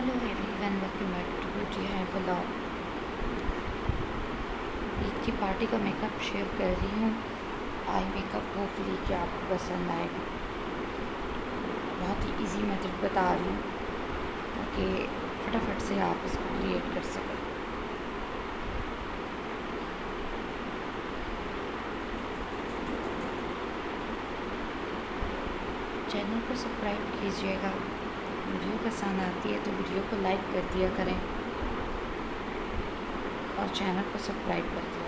Hello everyone, welcome back to beauty है vlog. Eid की party का मेकअप शेयर कर रही हूँ। आई मेकअप होपफुली कि आपको पसंद आएगा। बहुत ही इजी मेथड बता रही हूँ ताकि फटाफट से आप इसको क्रिएट कर सकें। चैनल को सब्सक्राइब कीजिएगा। वीडियो पसंद आती है तो वीडियो को लाइक कर दिया करें और चैनल को सब्सक्राइब कर दिया